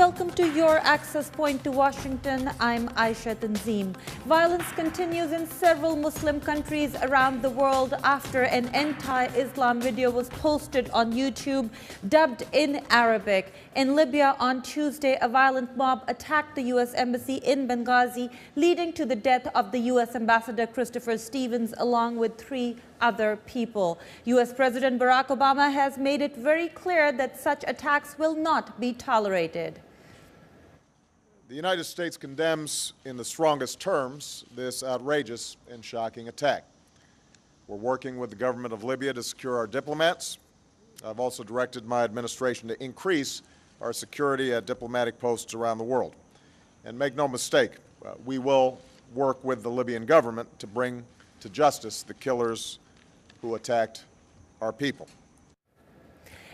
welcome to your access point to Washington. I'm Ayesha Tanzeem. Violence continues in several Muslim countries around the world after an anti-Islam video was posted on YouTube dubbed in Arabic. In Libya on Tuesday, a violent mob attacked the U.S. Embassy in Benghazi, leading to the death of the U.S. Ambassador Christopher Stevens along with 3 other people. U.S. President Barack Obama has made it very clear that such attacks will not be tolerated. The United States condemns in the strongest terms this outrageous and shocking attack. We're working with the government of Libya to secure our diplomats. I've also directed my administration to increase our security at diplomatic posts around the world. And make no mistake, we will work with the Libyan government to bring to justice the killers who attacked our people.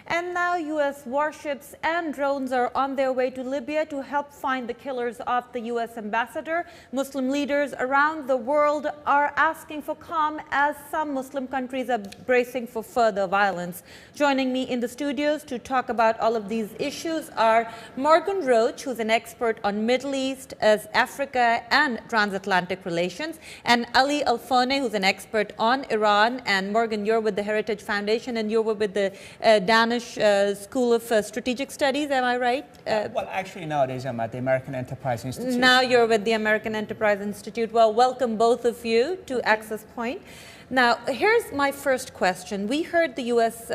And now U.S. warships and drones are on their way to Libya to help find the killers of the U.S. ambassador. Muslim leaders around the world are asking for calm as some Muslim countries are bracing for further violence. Joining me in the studios to talk about all of these issues are Morgan Roach, who's an expert on Middle East, as Africa and transatlantic relations, and Ali Alfone, who's an expert on Iran. And Morgan, you're with the Heritage Foundation and you're with the Danish School of Strategic Studies, am I right? Well, actually nowadays I'm at the American Enterprise Institute. Now you're with the American Enterprise Institute. Well, welcome both of you to Access Point. Now, here's my first question. We heard the U.S.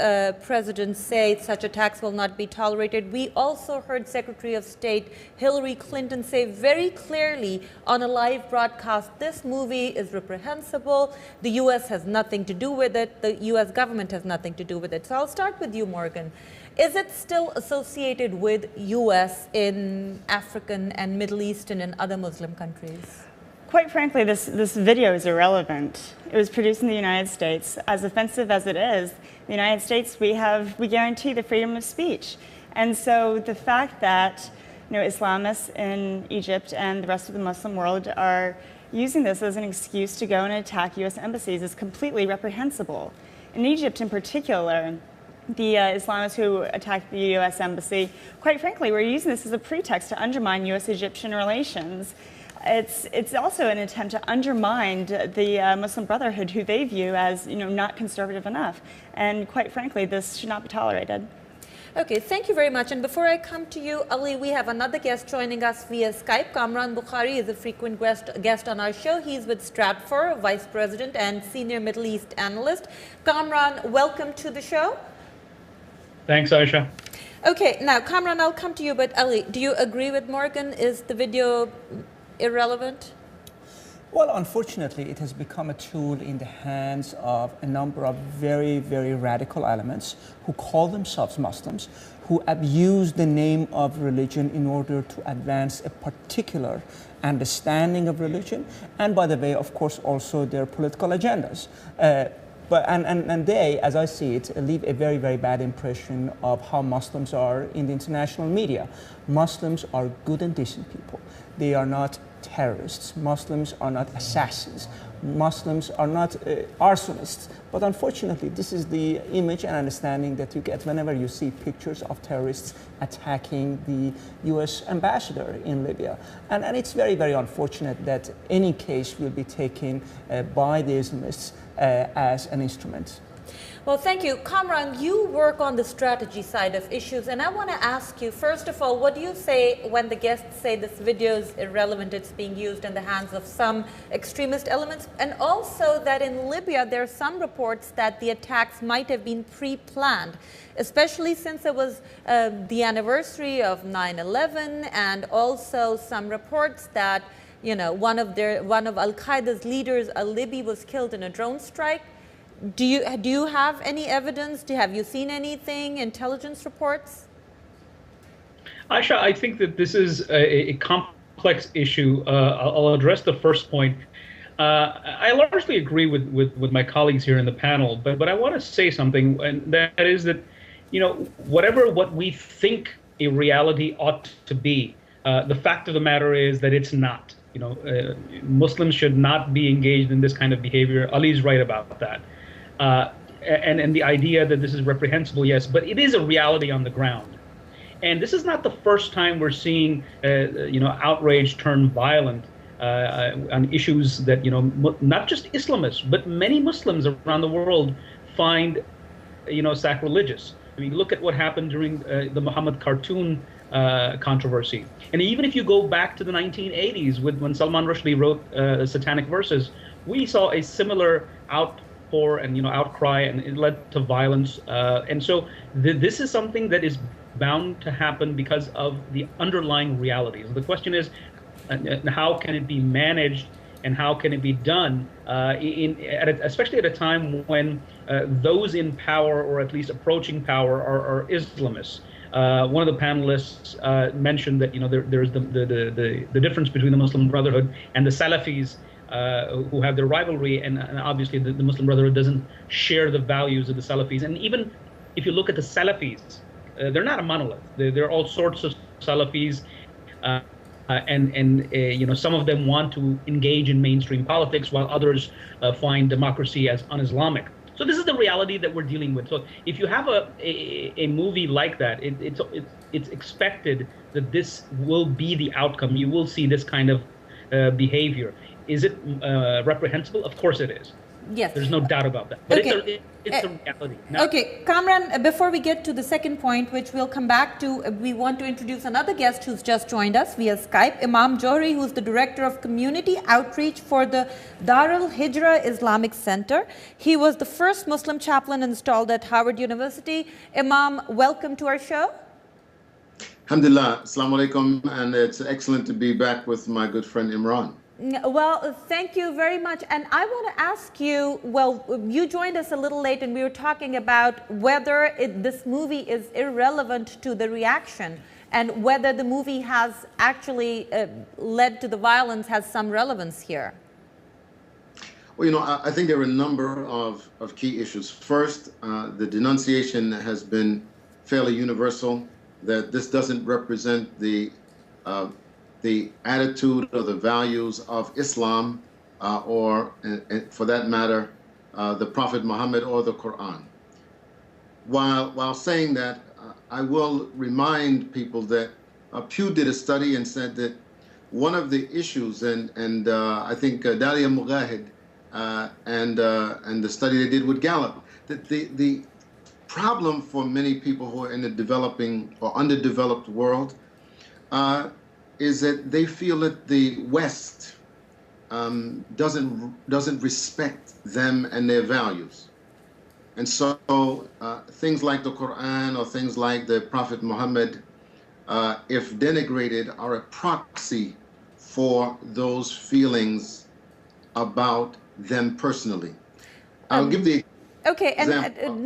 President say such attacks will not be tolerated. We also heard Secretary of State Hillary Clinton say very clearly on a live broadcast, this movie is reprehensible. The U.S. has nothing to do with it. The U.S. government has nothing to do with it. So I'll start with you, Morgan. Is it still associated with U.S. in African and Middle Eastern and other Muslim countries? Quite frankly, this video is irrelevant. It was produced in the United States. As offensive as it is, in the United States, we guarantee the freedom of speech. And so the fact that Islamists in Egypt and the rest of the Muslim world are using this as an excuse to go and attack U.S. embassies is completely reprehensible. In Egypt in particular, the Islamists who attacked the U.S. embassy, quite frankly, were using this as a pretext to undermine U.S.-Egyptian relations. It's also an attempt to undermine the Muslim Brotherhood, who they view as not conservative enough. And quite frankly, this should not be tolerated. Okay, thank you very much. And before I come to you, Ali, we have another guest joining us via Skype. Kamran Bokhari is a frequent guest on our show. He's with Stratfor, Vice President and Senior Middle East Analyst. Kamran, welcome to the show. Thanks, Ayesha. Okay, now, Kamran, I'll come to you, but Ali, do you agree with Morgan? Is the video irrelevant? Well, unfortunately, it has become a tool in the hands of a number of very, very radical elements who call themselves Muslims, who abuse the name of religion in order to advance a particular understanding of religion, and by the way, of course, also their political agendas. And they, as I see it, leave a very, very bad impression of how Muslims are in the international media. Muslims are good and decent people. They are not terrorists. Muslims are not assassins. Muslims are not arsonists. But unfortunately, this is the image and understanding that you get whenever you see pictures of terrorists attacking the U.S. ambassador in Libya. And it's very, very unfortunate that any case will be taken by the Islamists as an instrument. Well, thank you. Kamran, you work on the strategy side of issues, and I want to ask you, first of all, what do you say when the guests say this video is irrelevant, it's being used in the hands of some extremist elements, and also that in Libya there are some reports that the attacks might have been pre-planned, especially since it was the anniversary of 9/11, and also some reports that one of Al-Qaeda's leaders, Al-Libi, was killed in a drone strike. Do you have any evidence? Have you seen anything, intelligence reports? Ayesha, I think that this is a complex issue. I'll address the first point. I largely agree with my colleagues here in the panel, but I want to say something, and that is that, what we think a reality ought to be, the fact of the matter is that it's not. Muslims should not be engaged in this kind of behavior. Ali's right about that. And the idea that this is reprehensible, yes, but it is a reality on the ground. And this is not the first time we're seeing, outrage turn violent on issues that, not just Islamists, but many Muslims around the world find, sacrilegious. I mean, look at what happened during the Muhammad cartoon controversy. And even if you go back to the 1980s when Salman Rushdie wrote Satanic Verses, we saw a similar outpour and outcry, and it led to violence. And so this is something that is bound to happen because of the underlying realities. The question is, how can it be managed and how can it be done, especially at a time when those in power, or at least approaching power, are Islamists. One of the panelists mentioned that there's the difference between the Muslim Brotherhood and the Salafis, who have their rivalry, and obviously the Muslim Brotherhood doesn't share the values of the Salafis. And even if you look at the Salafis, they're not a monolith. There are all sorts of Salafis, and some of them want to engage in mainstream politics, while others find democracy as un-Islamic. So this is the reality that we're dealing with. So if you have a movie like that, it's expected that this will be the outcome. You will see this kind of behavior. Is it reprehensible? Of course it is. Yes. There's no doubt about that. But okay. it's a reality. Now, okay, Kamran, before we get to the second point, which we'll come back to, we want to introduce another guest who's just joined us via Skype, Imam Johari, who's the Director of Community Outreach for the Al-Hijrah Islamic Center. He was the first Muslim chaplain installed at Howard University. Imam, welcome to our show. Alhamdulillah, assalamu alaikum, and it's excellent to be back with my good friend Imran. Well, thank you very much. And I want to ask you, well, you joined us a little late and we were talking about whether this movie is irrelevant to the reaction and whether the movie has actually led to the violence, has some relevance here. Well, I think there are a number of key issues. First, the denunciation has been fairly universal, that this doesn't represent the attitude or the values of Islam, or for that matter, the Prophet Muhammad or the Quran. While saying that, I will remind people that Pew did a study and said that one of the issues, and I think Dalia Mugahid and the study they did with Gallup, that the problem for many people who are in the developing or underdeveloped world is that they feel that the West doesn't respect them and their values. And so things like the Quran or things like the Prophet Muhammad, if denigrated, are a proxy for those feelings about them personally. I'll give the Okay, and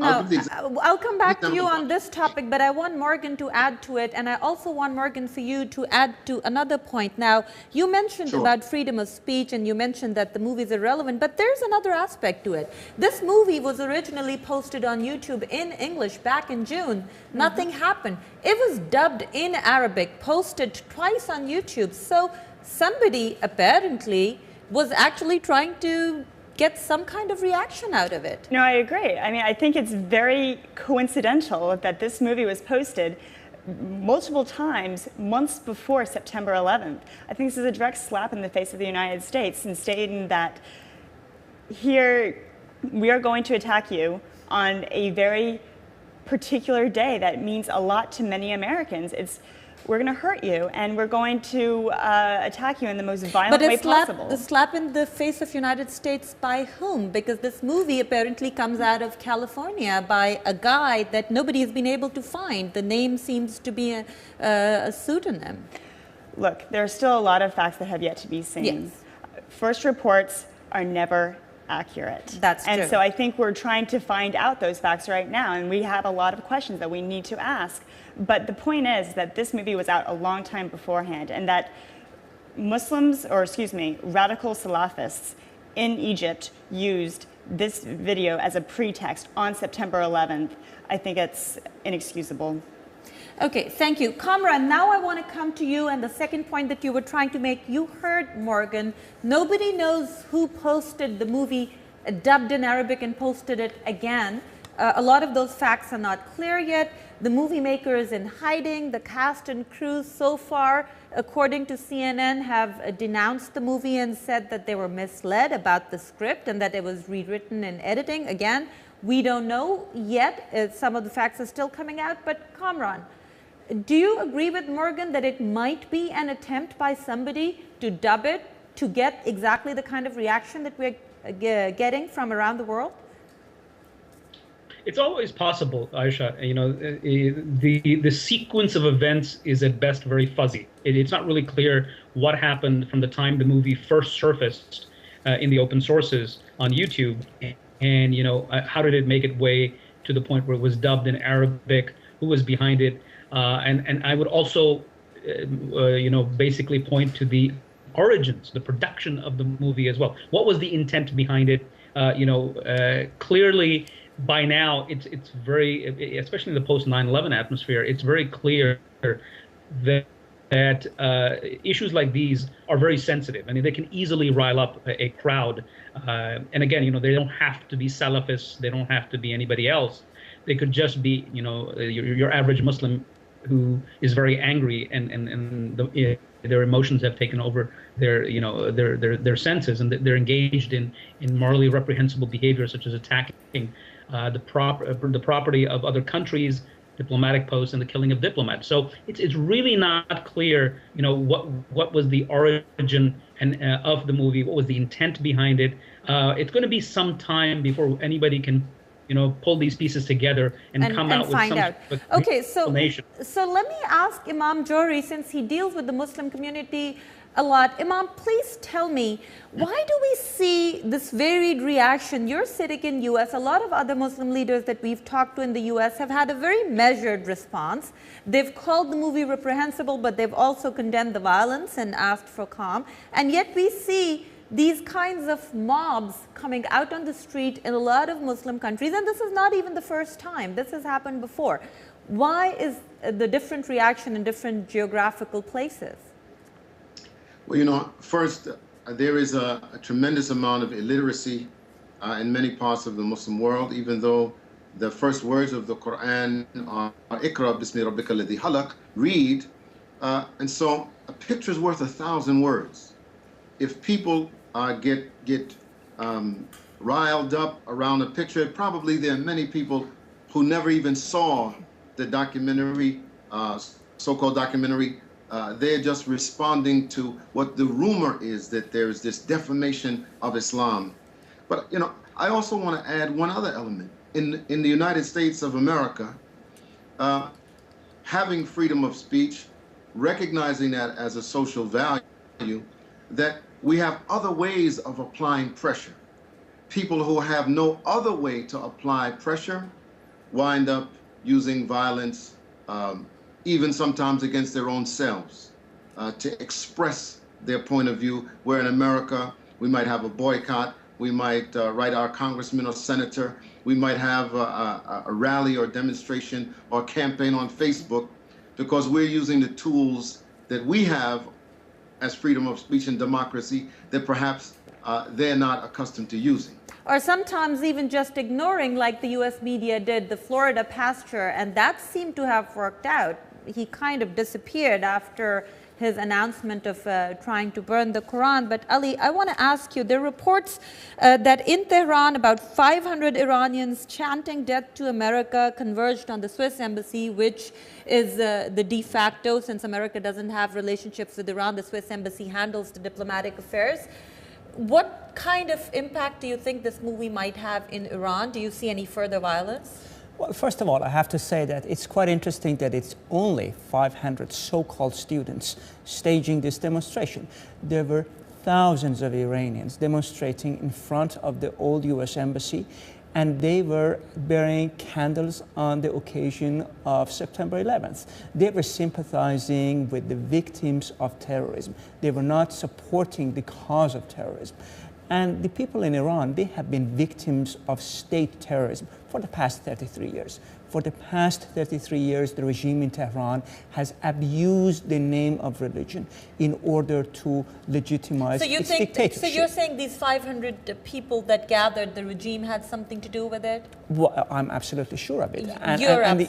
I'll come back to you on this topic, but I want Morgan to add to it, and I also want Morgan for you to add to another point. Now, you mentioned about freedom of speech, and you mentioned that the movie is irrelevant, but there's another aspect to it. This movie was originally posted on YouTube in English back in June. Nothing happened. It was dubbed in Arabic, posted twice on YouTube. So somebody apparently was actually trying to get some kind of reaction out of it. No, I agree. I mean, I think it's very coincidental that this movie was posted multiple times months before September 11th. I think this is a direct slap in the face of the United States in stating that here we are going to attack you on a very particular day that means a lot to many Americans. We're going to hurt you, and we're going to attack you in the most violent way possible. But a slap in the face of United States by whom? Because this movie apparently comes out of California by a guy that nobody has been able to find. The name seems to be a pseudonym. Look, there are still a lot of facts that have yet to be seen. Yes. First reports are never accurate. That's true. And so I think we're trying to find out those facts right now, and we have a lot of questions that we need to ask. But the point is that this movie was out a long time beforehand, and that radical Salafists in Egypt used this video as a pretext on September 11th. I think it's inexcusable. Okay, thank you. Kamran, now I want to come to you and the second point that you were trying to make. You heard Morgan. Nobody knows who posted the movie dubbed in Arabic and posted it again. A lot of those facts are not clear yet. The movie maker is in hiding. The cast and crew so far, according to CNN, have denounced the movie and said that they were misled about the script and that it was rewritten in editing. Again, we don't know yet. Some of the facts are still coming out. But Kamran, do you agree with Morgan that it might be an attempt by somebody to dub it to get exactly the kind of reaction that we're getting from around the world? It's always possible, Ayesha. You know, the sequence of events is at best very fuzzy. It's not really clear what happened from the time the movie first surfaced in the open sources on YouTube, and you know, how did it make its way to the point where it was dubbed in Arabic? Who was behind it? And I would also, you know, basically point to the origins, the production of the movie as well. What was the intent behind it? You know, clearly. By now, it's very, especially in the post 9/11 atmosphere, it's very clear that issues like these are very sensitive. I mean, they can easily rile up a crowd. And again, you know, they don't have to be Salafists. They don't have to be anybody else. They could just be, you know, your average Muslim who is very angry and their emotions have taken over their, you know, their senses, and they're engaged in morally reprehensible behavior, such as attacking the property of other countries, diplomatic posts, and the killing of diplomats. So it's really not clear, you know, what was the origin of the movie, what was the intent behind it. It's going to be some time before anybody can, you know, pull these pieces together and come out with some explanation. So let me ask Imam Johari, since he deals with the Muslim community a lot. Imam, please tell me, why do we see this varied reaction? You're sitting in US. A lot of other Muslim leaders that we've talked to in the US have had a very measured response. They've called the movie reprehensible, but they've also condemned the violence and asked for calm. And yet we see these kinds of mobs coming out on the street in a lot of Muslim countries. And this is not even the first time. This has happened before. Why is the different reaction in different geographical places? Well, you know, first, there is a tremendous amount of illiteracy in many parts of the Muslim world, even though the first words of the Quran are Iqra bismi rabbika alladhi khalaq, read, and so a picture is worth 1,000 words. If people get riled up around a picture, probably there are many people who never even saw the documentary, so-called documentary. They're just responding to what the rumor is, that there's this defamation of Islam. But, you know, I also want to add one other element. In the United States of America, having freedom of speech, recognizing that as a social value, that we have other ways of applying pressure. People who have no other way to apply pressure wind up using violence, even sometimes against their own selves, to express their point of view. Where in America, we might have a boycott, we might write our congressman or senator, we might have a rally or demonstration or campaign on Facebook, because we're using the tools that we have as freedom of speech and democracy that perhaps they're not accustomed to using. Or sometimes even just ignoring, like the US media did, the Florida pastor, and that seemed to have worked out. He kind of disappeared after his announcement of trying to burn the Quran. But Ali, I want to ask you, there are reports that in Tehran, about 500 Iranians chanting death to America converged on the Swiss embassy, which is the de facto, since America doesn't have relationships with Iran, the Swiss embassy handles the diplomatic affairs. What kind of impact do you think this movie might have in Iran? Do you see any further violence? Well, first of all, I have to say that it's quite interesting that it's only 500 so-called students staging this demonstration. There were thousands of Iranians demonstrating in front of the old US embassy, and they were burning candles on the occasion of September 11th. They were sympathizing with the victims of terrorism. They were not supporting the cause of terrorism. And the people in Iran, they have been victims of state terrorism for the past 33 years. for the past 33 years, the regime in Tehran has abused the name of religion in order to legitimize its dictatorship. So you're saying these 500 people that gathered, the regime had something to do with it? Well, I'm absolutely sure of it. And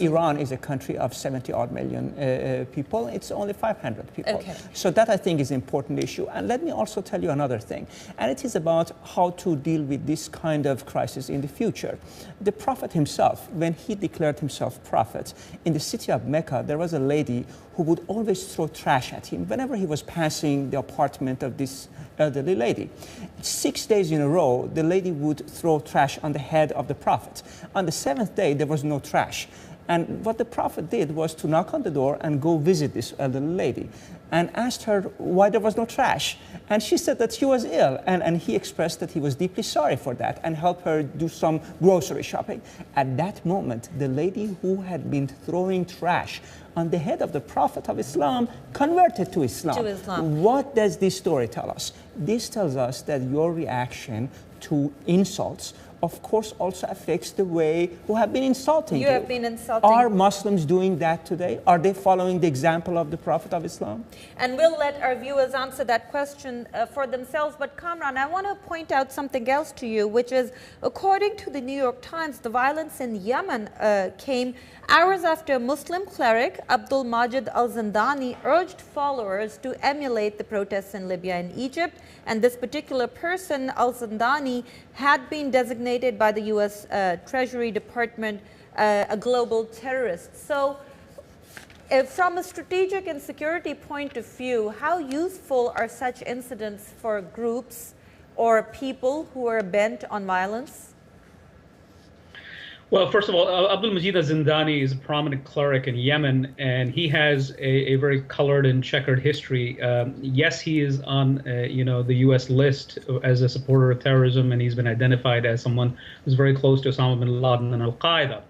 Iran is a country of 70-odd million people. It's only 500 people. Okay. So that, I think, is an important issue. And let me also tell you another thing. And it is about how to deal with this kind of crisis in the future. The Prophet himself, when he declared himself prophet, in the city of Mecca, there was a lady who would always throw trash at him whenever he was passing the apartment of this elderly lady. 6 days in a row, the lady would throw trash on the head of the Prophet. On the 7th day, there was no trash. And what the Prophet did was to knock on the door and go visit this elderly lady and asked her why there was no trash. And she said that she was ill, and he expressed that he was deeply sorry for that and helped her do some grocery shopping. At that moment, the lady who had been throwing trash on the head of the Prophet of Islam converted to Islam. What does this story tell us? This tells us that your reaction to insults, of course, also affects the way who have been insulting you. Have been insulting. Are Muslims doing that today? Are they following the example of the Prophet of Islam? And we'll let our viewers answer that question for themselves. But Kamran, I want to point out something else to you, which is, according to the New York Times, the violence in Yemen came hours after a Muslim cleric, Abdul-Malik al-Zindani, urged followers to emulate the protests in Libya and Egypt. And this particular person, al-Zindani, had been designated by the US Treasury Department a global terrorist. So from a strategic and security point of view, how useful are such incidents for groups or people who are bent on violence? Well, first of all, Abdul-Malik al-Zindani is a prominent cleric in Yemen, and he has a very colored and checkered history. Yes, he is on the U.S. list as a supporter of terrorism, and he's been identified as someone who's very close to Osama bin Laden and Al-Qaeda.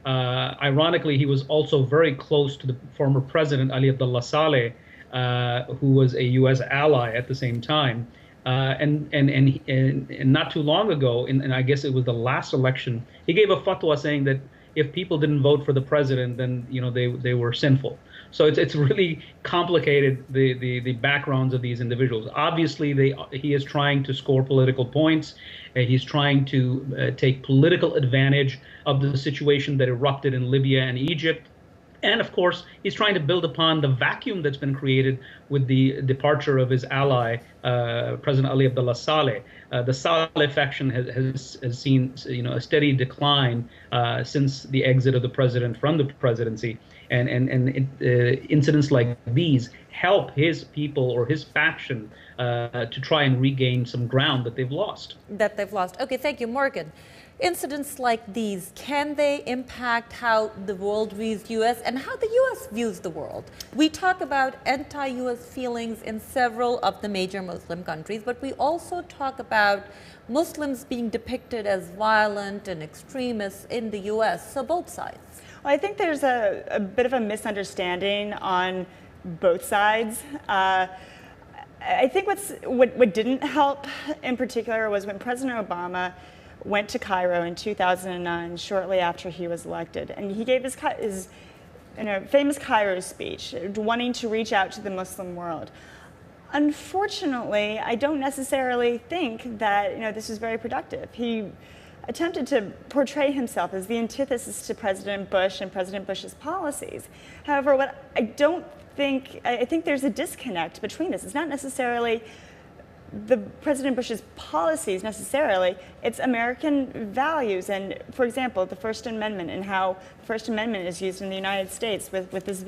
Ironically, he was also very close to the former president, Ali Abdullah Saleh, who was a U.S. ally at the same time. And not too long ago, and I guess it was the last election, he gave a fatwa saying that if people didn't vote for the president, then they were sinful. So it's really complicated, the backgrounds of these individuals. Obviously, he is trying to score political points. He's trying to take political advantage of the situation that erupted in Libya and Egypt. And of course, he's trying to build upon the vacuum that's been created with the departure of his ally, President Ali Abdullah Saleh. The Saleh faction has seen a steady decline since the exit of the president from the presidency. And incidents like these help his people or his faction to try and regain some ground that they've lost. Okay, thank you, Morgan. Incidents like these, can they impact how the world views U.S. and how the U.S. views the world? We talk about anti-U.S. feelings in several of the major Muslim countries, but we also talk about Muslims being depicted as violent and extremists in the U.S., so both sides. Well, I think there's a bit of a misunderstanding on both sides. I think what didn't help in particular was when President Obama went to Cairo in 2009, shortly after he was elected, and he gave his famous Cairo speech, wanting to reach out to the Muslim world. Unfortunately, I don't necessarily think that this was very productive. He attempted to portray himself as the antithesis to President Bush and President Bush's policies. However, I think there's a disconnect between this. It's not necessarily the President Bush's policies necessarily, it's American values. And for example, the First Amendment and how the First Amendment is used in the United States with this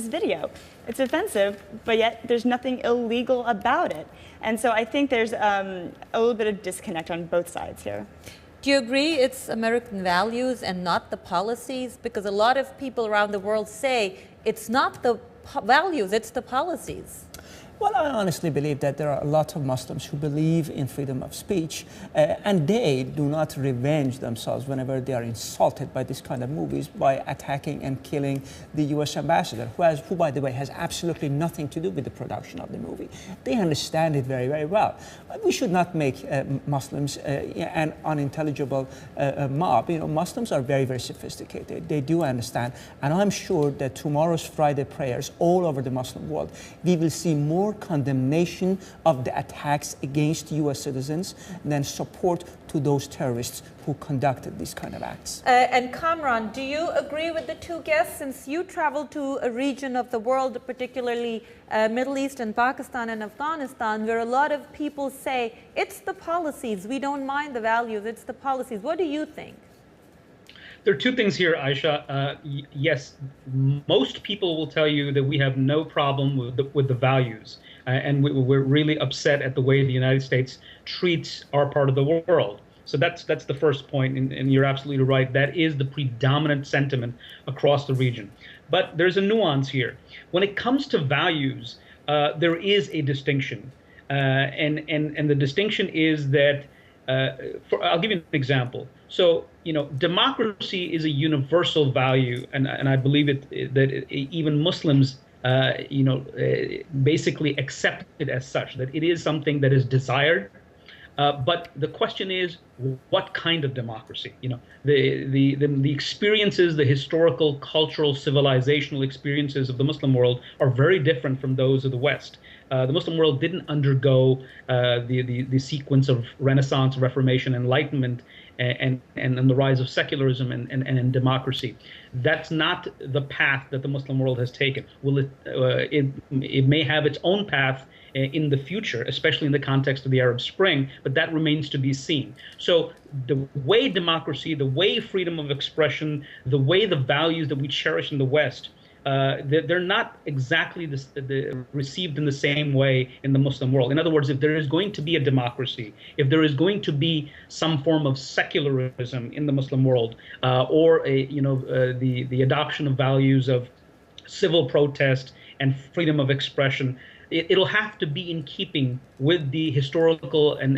video. It's offensive, but yet there's nothing illegal about it. And so I think there's a little bit of disconnect on both sides here. Do you agree it's American values and not the policies? Because a lot of people around the world say it's not the values, it's the policies. Well, I honestly believe that there are a lot of Muslims who believe in freedom of speech, and they do not revenge themselves whenever they are insulted by this kind of movies by attacking and killing the U.S. ambassador, who, by the way, has absolutely nothing to do with the production of the movie. They understand it very, very well. We should not make Muslims an unintelligible mob. You know, Muslims are very, very sophisticated. They do understand, and I'm sure that tomorrow's Friday prayers all over the Muslim world, we will see more condemnation of the attacks against U.S. citizens than support to those terrorists who conducted these kind of acts. And Kamran, do you agree with the two guests, since you traveled to a region of the world, particularly Middle East and Pakistan and Afghanistan, where a lot of people say it's the policies, we don't mind the values, it's the policies. What do you think? There are two things here, Ayesha. Yes, most people will tell you that we have no problem with the values, and we're really upset at the way the United States treats our part of the world. So that's the first point, and you're absolutely right. That is the predominant sentiment across the region. But there's a nuance here. When it comes to values, there is a distinction, and the distinction is that. I'll give you an example. So, you know, democracy is a universal value, and I believe that even Muslims, basically accept it as such, that it is something that is desired. But the question is, what kind of democracy? You know, the experiences, the historical, cultural, civilizational experiences of the Muslim world are very different from those of the West. The Muslim world didn't undergo the sequence of Renaissance, Reformation, Enlightenment, and the rise of secularism and democracy. That's not the path that the Muslim world has taken. Will it may have its own path in the future, especially in the context of the Arab Spring, but that remains to be seen. So the way democracy, the way freedom of expression, the way the values that we cherish in the West, they're not exactly received in the same way in the Muslim world. In other words, if there is going to be a democracy, if there is going to be some form of secularism in the Muslim world, or the adoption of values of civil protest and freedom of expression, it'll have to be in keeping with the historical and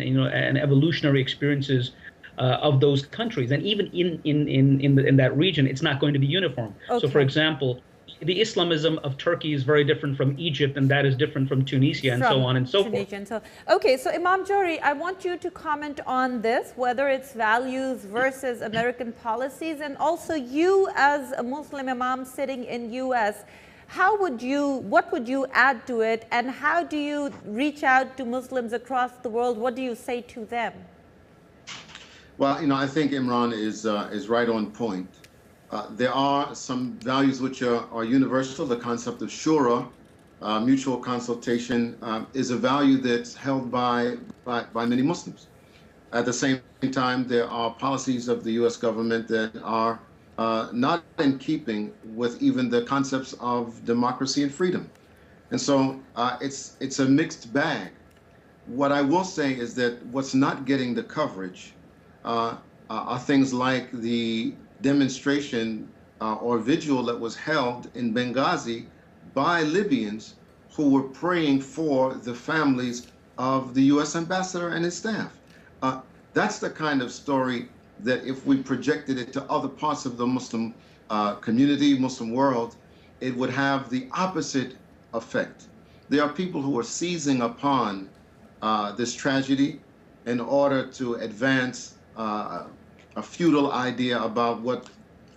evolutionary experiences of those countries, and even in that region, it's not going to be uniform. Okay. So, for example, the Islamism of Turkey is very different from Egypt, and that is different from Tunisia, and so on and so forth. Okay, so Imam Johari, I want you to comment on this, whether it's values versus American policies, and also you as a Muslim Imam sitting in U.S., what would you add to it, and how do you reach out to Muslims across the world? What do you say to them? Well, I think Imran is right on point. There are some values which are universal. The concept of shura, mutual consultation, is a value that's held by many Muslims. At the same time, there are policies of the U.S. government that are not in keeping with even the concepts of democracy and freedom. And so it's a mixed bag. What I will say is that what's not getting the coverage are things like the demonstration or vigil that was held in Benghazi by Libyans who were praying for the families of the U.S. ambassador and his staff. That's the kind of story that if we projected it to other parts of the Muslim community, Muslim world, it would have the opposite effect. There are people who are seizing upon this tragedy in order to advance a feudal idea about what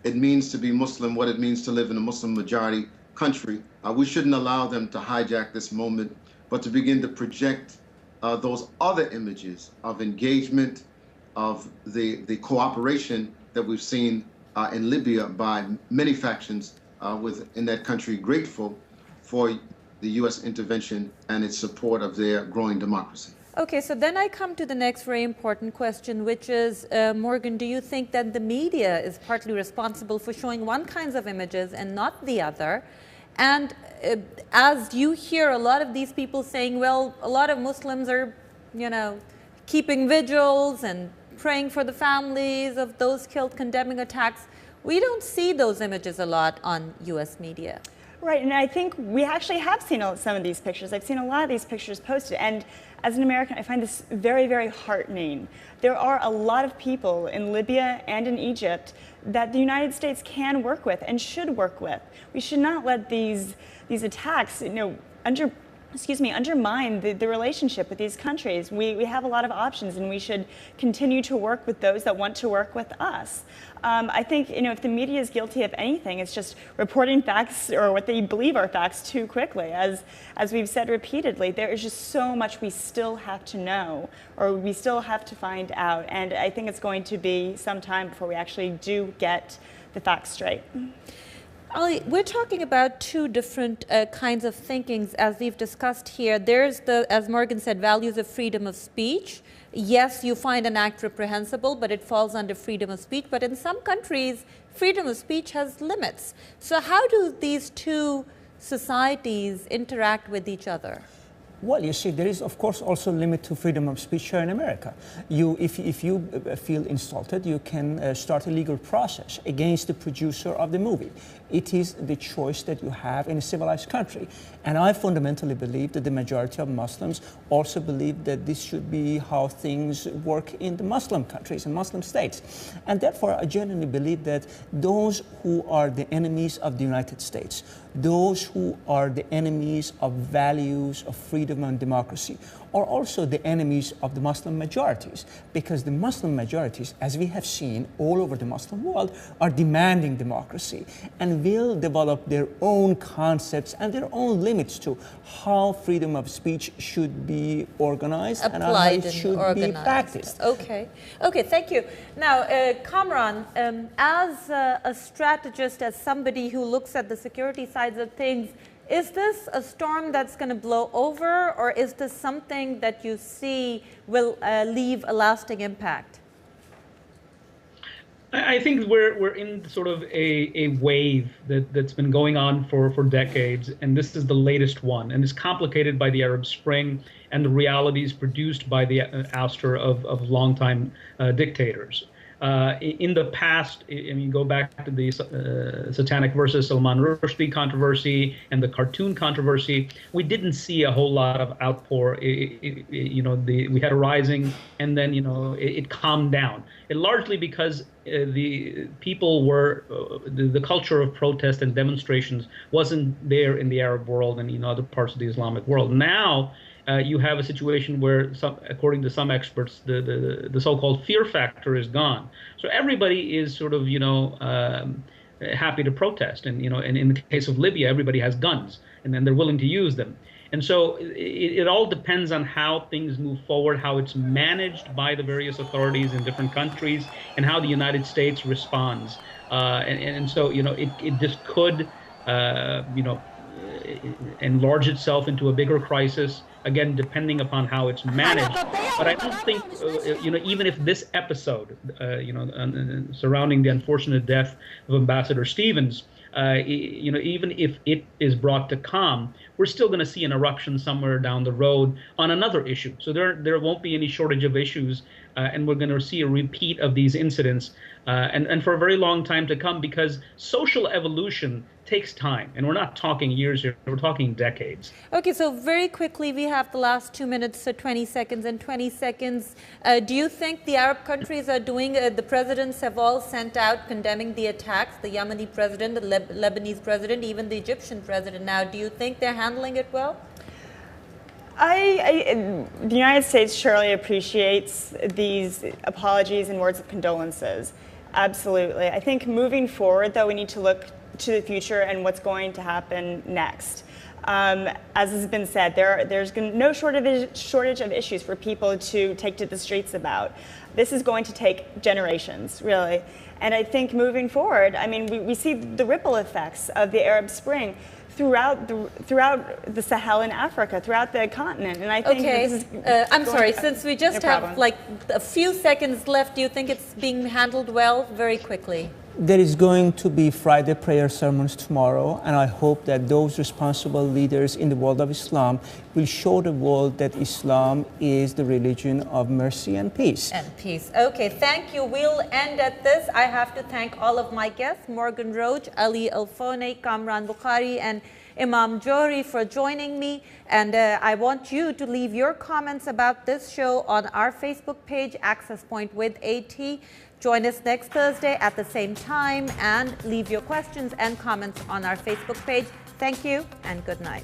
it means to be Muslim, what it means to live in a Muslim majority country. We shouldn't allow them to hijack this moment, but to begin to project those other images of engagement, of the cooperation that we've seen in Libya by many factions within that country, grateful for the U.S. intervention and its support of their growing democracy. Okay, so then I come to the next very important question, which is, Morgan, do you think that the media is partly responsible for showing one kinds of images and not the other? And as you hear a lot of these people saying, well, a lot of Muslims are, keeping vigils and praying for the families of those killed, condemning attacks, we don't see those images a lot on U.S. media. Right, and I think we actually have seen some of these pictures. I've seen a lot of these pictures posted, and as an American, I find this very, very heartening. There are a lot of people in Libya and in Egypt that the United States can work with and should work with. We should not let these attacks, undermine the relationship with these countries. We have a lot of options, and we should continue to work with those that want to work with us. I think, if the media is guilty of anything, it's just reporting facts or what they believe are facts too quickly. As we've said repeatedly, there is just so much we still have to know, or we still have to find out. And I think it's going to be some time before we actually do get the facts straight. Ali, we're talking about two different kinds of thinkings as we've discussed here. There's as Morgan said, values of freedom of speech. Yes, you find an act reprehensible, but it falls under freedom of speech. But in some countries, freedom of speech has limits. So how do these two societies interact with each other? Well, you see, there is, of course, also a limit to freedom of speech here in America. If you feel insulted, you can start a legal process against the producer of the movie. It is the choice that you have in a civilized country. And I fundamentally believe that the majority of Muslims also believe that this should be how things work in the Muslim countries and Muslim states. And therefore, I genuinely believe that those who are the enemies of the United States, those who are the enemies of values of freedom and democracy, are also the enemies of the Muslim majorities, because the Muslim majorities, as we have seen all over the Muslim world, are demanding democracy and will develop their own concepts and their own limits to how freedom of speech should be organized and how it should be practiced. Okay, thank you. Now, Kamran, as a strategist, as somebody who looks at the security sides of things, is this a storm that's going to blow over, or is this something that you see will leave a lasting impact? I think we're in sort of a wave that's been going on for decades, and this is the latest one, and it's complicated by the Arab Spring and the realities produced by the ouster of longtime dictators. In the past, I mean, go back to the Satanic versus Salman Rushdie controversy and the cartoon controversy, we didn't see a whole lot of outpour. We had a rising, and then it calmed down. It largely because the people were the culture of protest and demonstrations wasn't there in the Arab world and other parts of the Islamic world. Now you have a situation where, according to some experts, the so-called fear factor is gone. So everybody is sort of happy to protest, and and in the case of Libya, everybody has guns, and then they're willing to use them. And so it all depends on how things move forward, how it's managed by the various authorities in different countries, and how the United States responds. And so it just could enlarge itself into a bigger crisis, again, depending upon how it's managed. But I don't think, even if this episode, surrounding the unfortunate death of Ambassador Stevens, even if it is brought to calm, we're still going to see an eruption somewhere down the road on another issue. So there won't be any shortage of issues, and we're going to see a repeat of these incidents, and for a very long time to come, because social evolution takes time, and we're not talking years here, we're talking decades. Okay, so very quickly, we have the last 2 minutes, so 20 seconds and 20 seconds. Do you think the Arab countries are doing, the presidents have all sent out condemning the attacks, the Yemeni president, the Lebanese president, even the Egyptian president now. Do you think they're handling it well? The United States surely appreciates these apologies and words of condolences. Absolutely. I think moving forward, though, we need to look to the future and what's going to happen next. As has been said, there's no shortage of issues for people to take to the streets about. This is going to take generations, really. And I think moving forward, I mean, we see the ripple effects of the Arab Spring throughout the Sahel in Africa, throughout the continent. And I think I'm sorry, since we just have like a few seconds left, do you think it's being handled well? Very quickly. There is going to be Friday prayer sermons tomorrow, and I hope that those responsible leaders in the world of Islam will show the world that Islam is the religion of mercy and peace. And peace. Okay, thank you. We'll end at this. I have to thank all of my guests, Morgan Roach, Ali Al-Fone, Kamran Bokhari, and Imam Johari for joining me. And I want you to leave your comments about this show on our Facebook page, Access Point with AT. Join us next Thursday at the same time and leave your questions and comments on our Facebook page. Thank you and good night.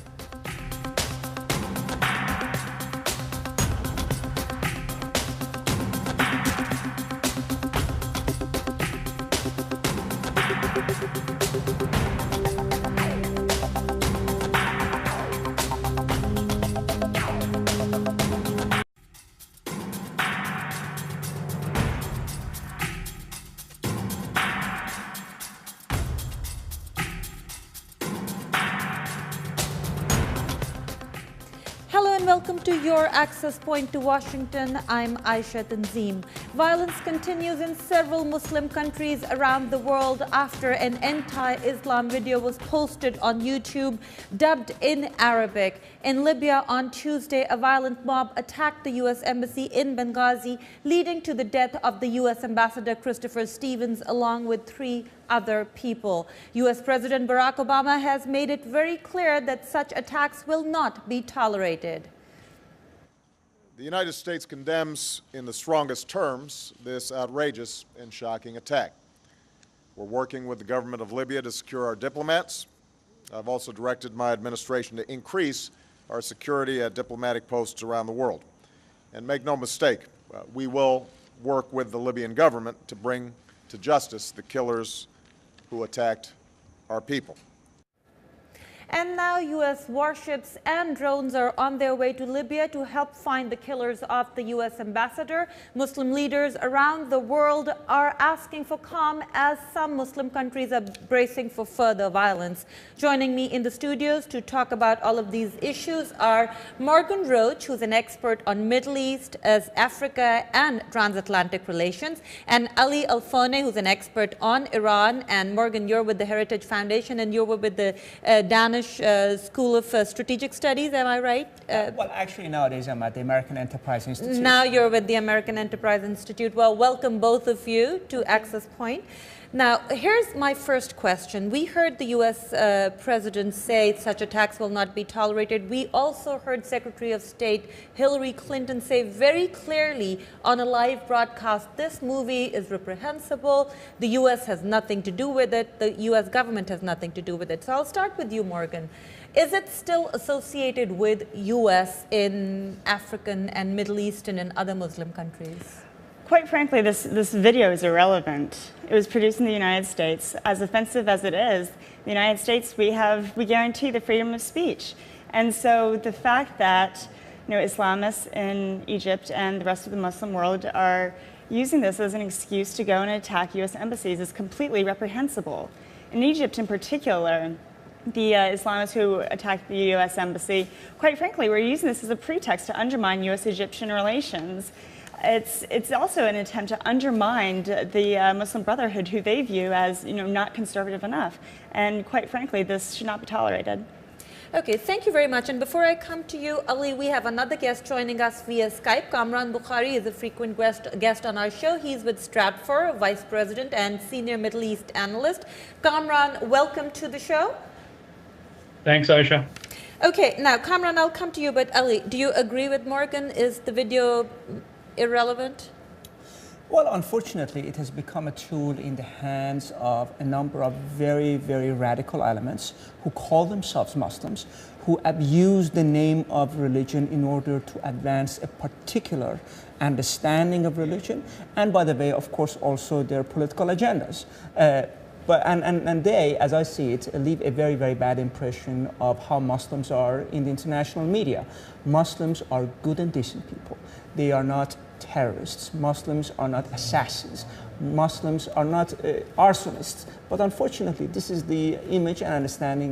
Welcome to your Access Point to Washington. I'm Ayesha Tanzeem. Violence continues in several Muslim countries around the world after an anti-Islam video was posted on YouTube dubbed in Arabic. In Libya on Tuesday, a violent mob attacked the U.S. Embassy in Benghazi, leading to the death of the U.S. Ambassador Christopher Stevens along with 3 other people. U.S. President Barack Obama has made it very clear that such attacks will not be tolerated. The United States condemns in the strongest terms this outrageous and shocking attack. We're working with the government of Libya to secure our diplomats. I've also directed my administration to increase our security at diplomatic posts around the world. And make no mistake, we will work with the Libyan government to bring to justice the killers who attacked our people. And now U.S. warships and drones are on their way to Libya to help find the killers of the U.S. ambassador. Muslim leaders around the world are asking for calm as some Muslim countries are bracing for further violence. Joining me in the studios to talk about all of these issues are Morgan Roach, who's an expert on Middle East, Africa and transatlantic relations, and Ali Al-Fone, who's an expert on Iran. And Morgan, you're with the Heritage Foundation and you're with the Danish School of Strategic Studies, am I right? Well, actually nowadays I'm at the American Enterprise Institute. Now you're with the American Enterprise Institute. Well, welcome both of you to Access Point. Now, here's my first question. We heard the U.S. President say such attacks will not be tolerated. We also heard Secretary of State Hillary Clinton say very clearly on a live broadcast, this movie is reprehensible. The U.S. has nothing to do with it. The U.S. government has nothing to do with it. So I'll start with you, Morgan. Is it still associated with U.S. in African and Middle Eastern and other Muslim countries? Quite frankly, this video is irrelevant. It was produced in the United States. As offensive as it is, the United States, we guarantee the freedom of speech. And so the fact that Islamists in Egypt and the rest of the Muslim world are using this as an excuse to go and attack U.S. embassies is completely reprehensible. In Egypt in particular, the Islamists who attacked the U.S. embassy, quite frankly, were using this as a pretext to undermine U.S.-Egyptian relations. It's also an attempt to undermine the Muslim Brotherhood, who they view as not conservative enough. And quite frankly, this should not be tolerated. Okay, thank you very much. And before I come to you, Ali, we have another guest joining us via Skype. Kamran Bokhari is a frequent guest on our show. He's with Stratfor, Vice President and Senior Middle East Analyst. Kamran, welcome to the show. Thanks, Ayesha. Okay, now, Kamran, I'll come to you, but Ali, do you agree with Morgan? Is the video irrelevant? Well, unfortunately, it has become a tool in the hands of a number of very, very radical elements who call themselves Muslims, who abuse the name of religion in order to advance a particular understanding of religion, and by the way, of course, also their political agendas. And they, as I see it, leave a very, very bad impression of how Muslims are in the international media. Muslims are good and decent people. They are not terrorists. Muslims are not assassins. Muslims are not arsonists. But unfortunately, this is the image and understanding